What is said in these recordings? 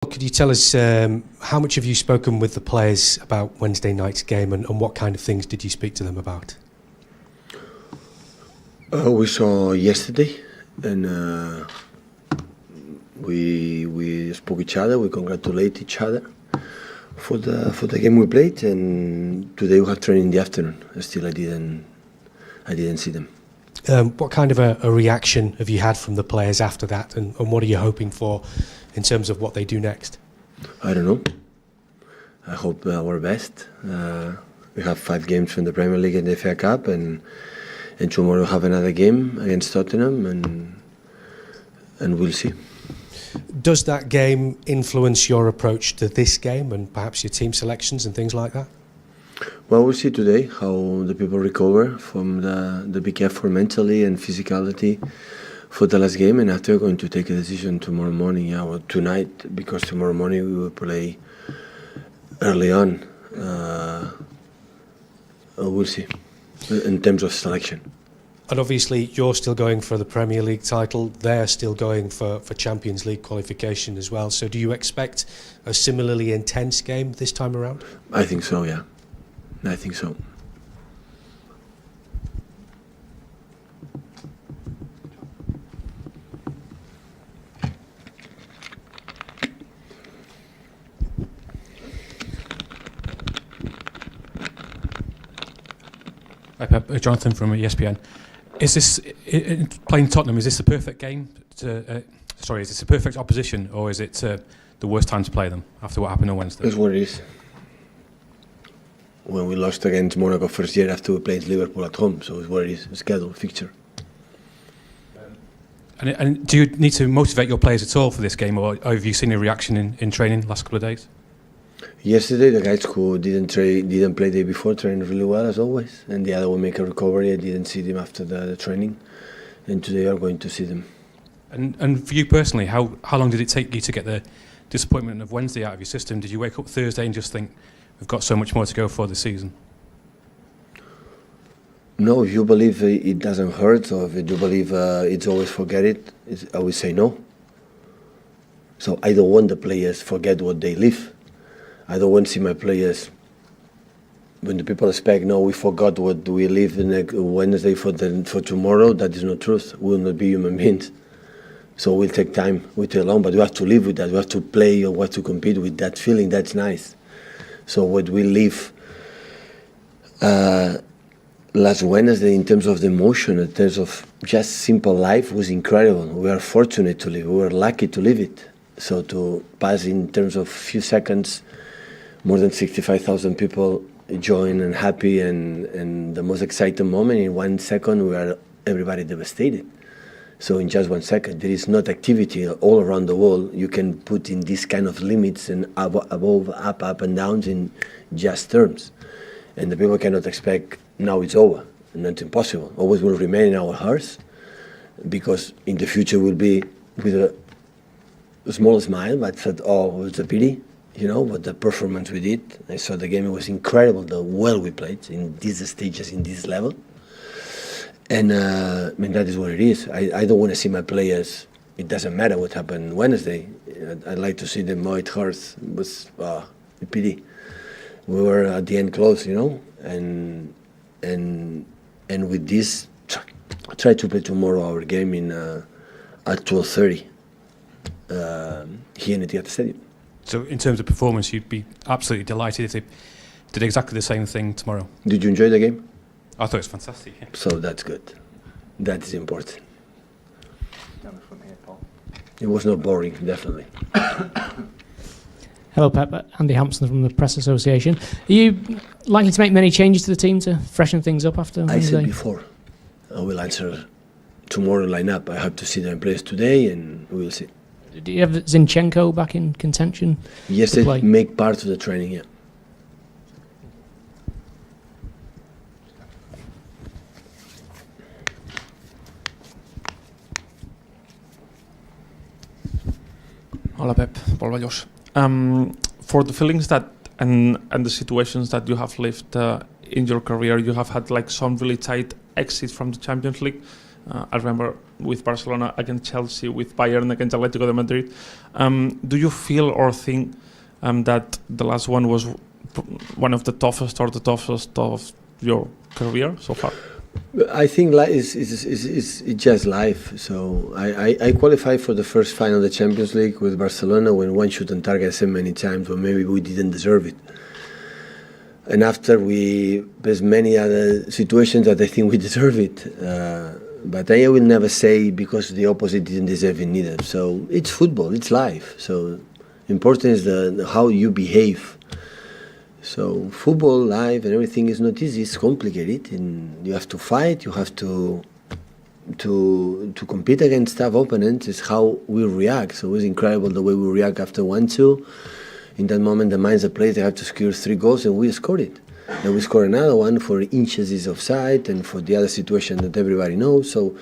Could you tell us how much have you spoken with the players about Wednesday night's game, and what kind of things did you speak to them about? We saw yesterday, and we spoke each other. We congratulate each other for the game we played, and today we have training in the afternoon. Still, I didn't see them. What kind of a reaction have you had from the players after that, and what are you hoping for in terms of what they do next? I don't know. I hope our best. We have 5 games from the Premier League and the FA Cup, and tomorrow we have another game against Tottenham, and we'll see. Does that game influence your approach to this game and perhaps your team selections and things like that? Well, we'll see today how the people recover from the big effort mentally and physicality for the last game, and after we're going to take a decision tomorrow morning, or tonight, because tomorrow morning we will play early on. We'll see in terms of selection. And obviously you're still going for the Premier League title, they're still going for Champions League qualification as well, so do you expect a similarly intense game this time around? I think so, yeah. I think so. Hi Pep, Jonathan from ESPN. Is this playing Tottenham? Is this the perfect game? Is this a perfect opposition, or is it the worst time to play them after what happened on Wednesday? It's what it is. When we lost against Monaco first year after we played Liverpool at home, so it's what it is. A scheduled fixture. And do you need to motivate your players at all for this game, or have you seen a reaction in training the last couple of days? Yesterday, the guys who didn't play the day before trained really well as always, and the other will make a recovery. I didn't see them after the training, and today I'm going to see them. And for you personally, how long did it take you to get the disappointment of Wednesday out of your system? Did you wake up Thursday and just think, we've got so much more to go for this season? No, if you believe it doesn't hurt, or if you believe it's always forget it, I would say no. So I don't want the players forget what they live. I don't want to see my players, when the people expect, no, we forgot what we live next Wednesday for tomorrow. That is not truth. We will not be human beings. So we'll take time, we'll take long, but we have to live with that. We have to play or we have to compete with that feeling. That's nice. So what we live last Wednesday in terms of the emotion, in terms of just simple life, was incredible. We are fortunate to live. We were lucky to live it. So to pass in terms of few seconds, more than 65,000 people join and happy, and the most exciting moment in 1 second, we are everybody devastated. So in just 1 second, there is not activity all around the world you can put in this kind of limits and above, up and downs in just terms. And the people cannot expect now it's over, and that's impossible. Always will remain in our hearts, because in the future will be with a small smile, but said, oh, it's a pity, but the performance we did. I saw the game, it was incredible, the well we played in these stages, in this level. And that is what it is. I don't want to see my players, it doesn't matter what happened Wednesday. I'd like to see them, it hurts, it was a pity. We were at the end close, and with this, try to play tomorrow our game at 12:30 here in the Etihad Stadium. So in terms of performance, you'd be absolutely delighted if they did exactly the same thing tomorrow. Did you enjoy the game? I thought it was fantastic. Yeah. So that's good. That is important. It was not boring, definitely. Hello, Pep. Andy Hampson from the Press Association. Are you likely to make many changes to the team to freshen things up after Wednesday? I said before, I will answer tomorrow lineup. I have to see them play today, and we will see. Do you have Zinchenko back in contention? Yes, they make part of the training, yeah. Hola Pep, Paul Vallos. For the feelings that and the situations that you have lived in your career, you have had like some really tight exit from the Champions League. I remember with Barcelona against Chelsea, with Bayern against Atletico de Madrid. Do you feel or think that the last one was one of the toughest or the toughest of your career so far? I think it's just life. So I qualified for the first final of the Champions League with Barcelona when one shoot on target so many times, or maybe we didn't deserve it. And after there's many other situations that I think we deserve it. But I will never say because the opposite didn't deserve it neither. So it's football, it's life. So important is how you behave. So football, life, and everything is not easy. It's complicated, and you have to fight. You have to compete against tough opponents. It's how we react. So it's incredible the way we react after 1-2. In that moment, the minds of players, they have to score 3 goals, and we scored it. And we score another one for inches is offside, and for the other situation that everybody knows. So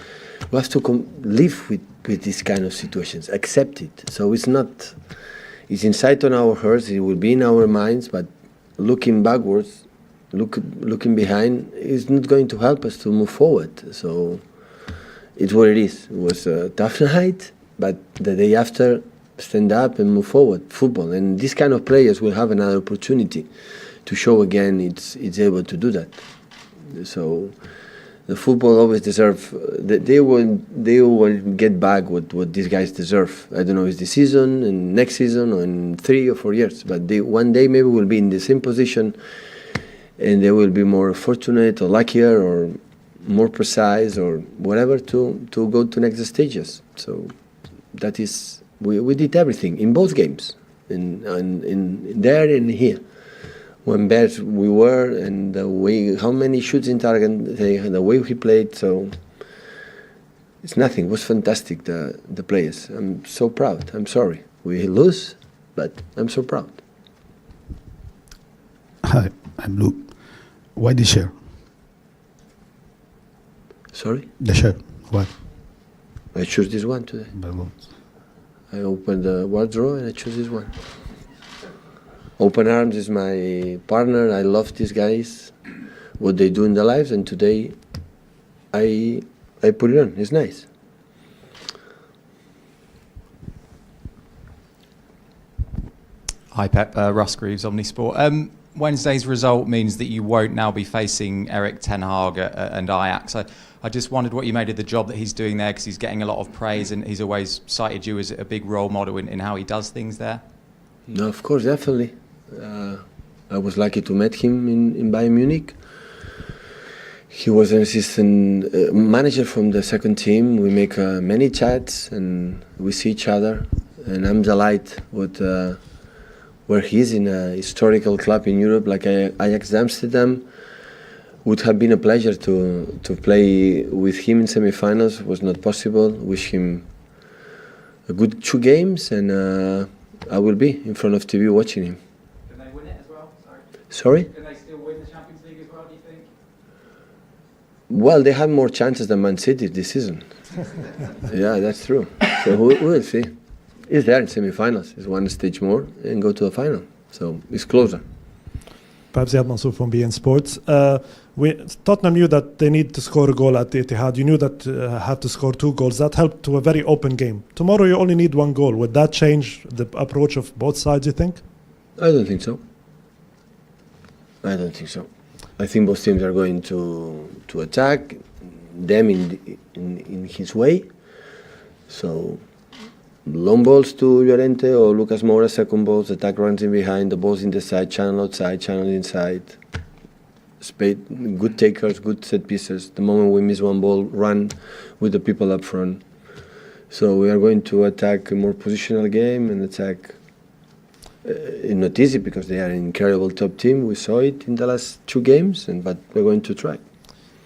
we have to live with these kind of situations, accept it. So it's inside on our hearts. It will be in our minds, but looking backwards, looking behind is not going to help us to move forward. So it's what it is. It was a tough night, but the day after, stand up and move forward. Football, and these kind of players will have another opportunity to show again it's able to do that. So the football always deserve. They will get back what these guys deserve. I don't know if it's this season and next season or in 3 or 4 years, but one day maybe will be in the same position, and they will be more fortunate or luckier or more precise or whatever to go to next stages. So that is we did everything in both games, in there and here. When bad we were, and the way how many shoots in target, the way we played. So it's nothing. It was fantastic. The players. I'm so proud. I'm sorry we lose, but I'm so proud. Hi, I'm Luke. Why the shirt? Sorry? The shirt. Why? I chose this one today. I opened the wardrobe and I chose this one. Open Arms is my partner. I love these guys, what they do in their lives, and today I put it on. It's nice. Hi Pep, Russ Greaves, Omnisport. Wednesday's result means that you won't now be facing Erik ten Hag and Ajax. I just wondered what you made of the job that he's doing there, because he's getting a lot of praise and he's always cited you as a big role model in how he does things there. No, of course, definitely. I was lucky to meet him in Bayern Munich. He was an assistant manager from the second team. We make many chats and we see each other. And I'm delighted with where he is in a historical club in Europe like Ajax Amsterdam. Would have been a pleasure to play with him in semi-finals. Was not possible. Wish him a good 2 games, and I will be in front of TV watching him. Can they win it as well? Sorry? Can they still win the Champions League as well, do you think? Well, they have more chances than Man City this season. Yeah, that's true. So we'll see. He's there in semi-finals. It's one stage more and go to the final. So it's closer. Perhaps Ziad Mansour from BN Sports. Tottenham knew that they need to score a goal at the Etihad. You knew that had to score 2 goals. That helped to a very open game. Tomorrow you only need 1 goal. Would that change the approach of both sides, you think? I don't think so. I don't think so. I think both teams are going to attack them in his way. So long balls to Llorente or Lucas Moura, second balls, attack runs in behind, the balls in the side, channel outside, channel inside. Spade, good takers, good set pieces. The moment we miss 1 ball, run with the people up front. So we are going to attack a more positional game and attack. It's not easy because they are an incredible top team. We saw it in the last 2 games, but we're going to try.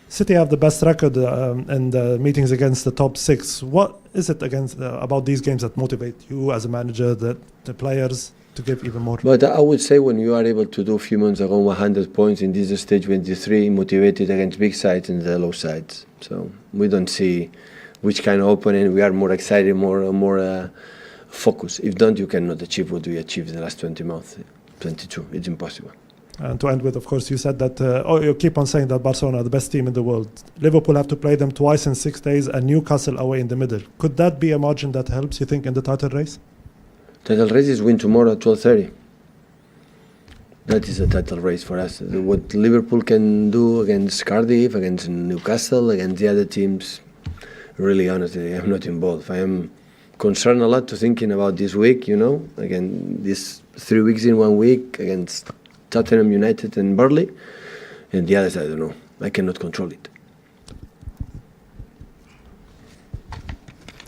City have the best record in the meetings against the top 6. What is it about these games that motivate you as a manager, the players, to give even more? But I would say when you are able to do a few months ago 100 points in this stage 23, motivated against big sides and the low sides. So we don't see which kind of opponent. We are more excited, more focused. If don't, you cannot achieve what we achieved in the last 20 months, 22. It's impossible. And to end with, of course, you said that, you keep on saying that Barcelona are the best team in the world. Liverpool have to play them twice in 6 days and Newcastle away in the middle. Could that be a margin that helps, you think, in the title race? Title race is win tomorrow at 12:30. That is a title race for us. What Liverpool can do against Cardiff, against Newcastle, against the other teams, really, honestly, I'm not involved. I am concerned a lot to thinking about this week, again, this 3 weeks in 1 week against Tottenham, United and Burnley. And the others, I don't know. I cannot control it.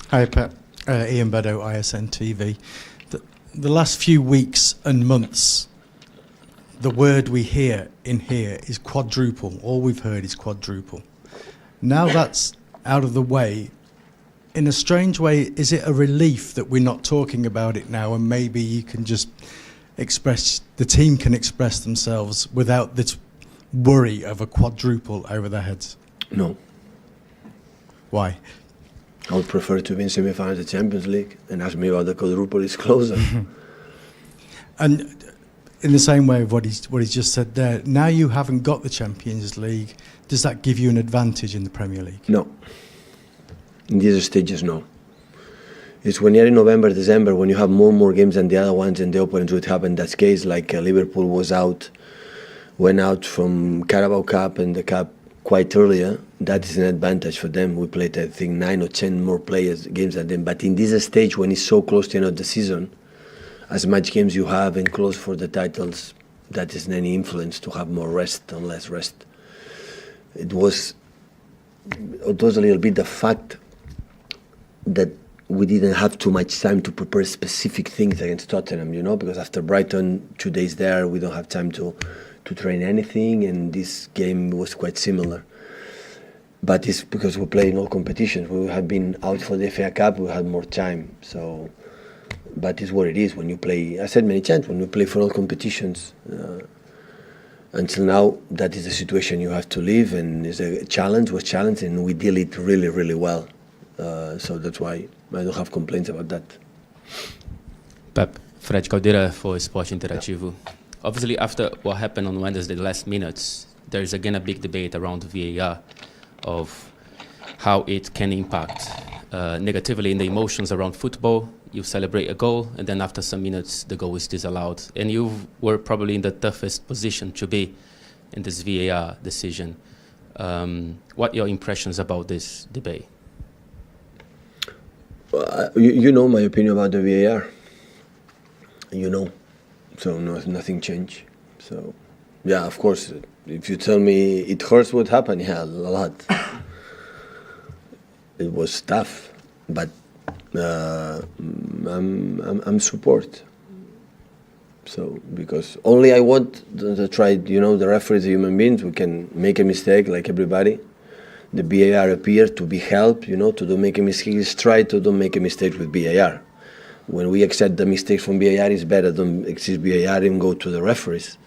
Hi, Pep. Ian Beddow, ISN TV. The last few weeks and months, the word we hear in here is quadruple. All we've heard is quadruple. Now that's out of the way, in a strange way, is it a relief that we're not talking about it now and maybe you can just the team can express themselves without this worry of a quadruple over their heads? No. Why? I would prefer to be in semi-finals of the Champions League and ask me about the quadruple is closer. And in the same way of what he's just said there, now you haven't got the Champions League, does that give you an advantage in the Premier League? No. In these stages, no. It's when you're in November, December, when you have more and more games than the other ones and the opponents would happen. That's case like Liverpool went out from Carabao Cup and the Cup quite earlier. That is an advantage for them. We played, I think, 9 or 10 more games than them. But in this stage, when it's so close to the end of the season, as much games you have and close for the titles, that isn't any influence to have more rest and less rest. It was a little bit the fact that we didn't have too much time to prepare specific things against Tottenham, because after Brighton, 2 days there, we don't have time to train anything, and this game was quite similar. But it's because we play in all competitions. We had been out for the FA Cup, we had more time. So, but it's what it is when you play. I said many times, when you play for all competitions, until now, that is the situation you have to live, and it's a challenge, and we deal it really, really well. So that's why I don't have complaints about that. Pep, Fred Caldeira for Esporte Interativo. Obviously, after what happened on Wednesday, the last minutes, there's again a big debate around VAR of how it can impact negatively in the emotions around football. You celebrate a goal, and then after some minutes, the goal is disallowed. And you were probably in the toughest position to be in this VAR decision. What are your impressions about this debate? You know my opinion about the VAR. So nothing changed. So, yeah, of course, if you tell me it hurts what happened, yeah, a lot. It was tough, but I'm support. So, because only I want to try, the referees are human beings, we can make a mistake like everybody. The VAR appear to be helped, to don't make a mistake. Let's try to don't make a mistake with VAR. When we accept the mistakes from VAR, it's better don't accept VAR and go to the referees.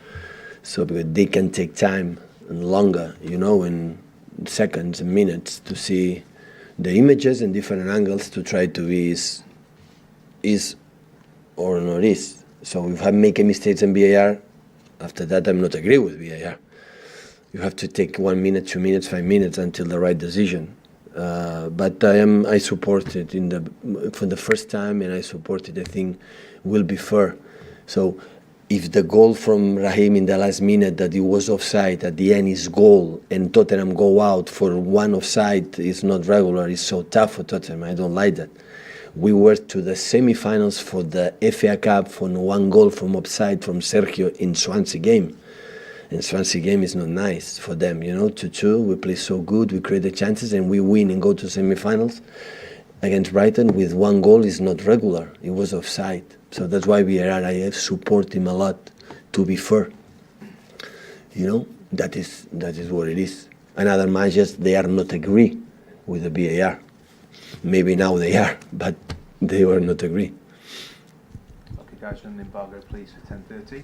So because they can take time and longer, in seconds and minutes to see the images and different angles to try to be is or not is. So if I make a mistake in VAR, after that I'm not agree with VAR. You have to take 1 minute, 2 minutes, 5 minutes until the right decision. But I support it for the first time, and I support it. I think will be fair. So if the goal from Raheem in the last minute that it was offside at the end is goal, and Tottenham go out for one offside is not regular. It's so tough for Tottenham. I don't like that. We were to the semi-finals for the FA Cup for 1 goal from offside from Sergio in Swansea game. And Swansea game is not nice for them, 2-2. We play so good, we create the chances, and we win and go to semi-finals. Against Brighton with 1 goal is not regular. It was offside. So that's why I support him a lot to be fair. That is what it is. And other managers, they are not agree with the VAR. Maybe now they are, but they were not agree. Okay, guys, an embargo, please, for 10:30.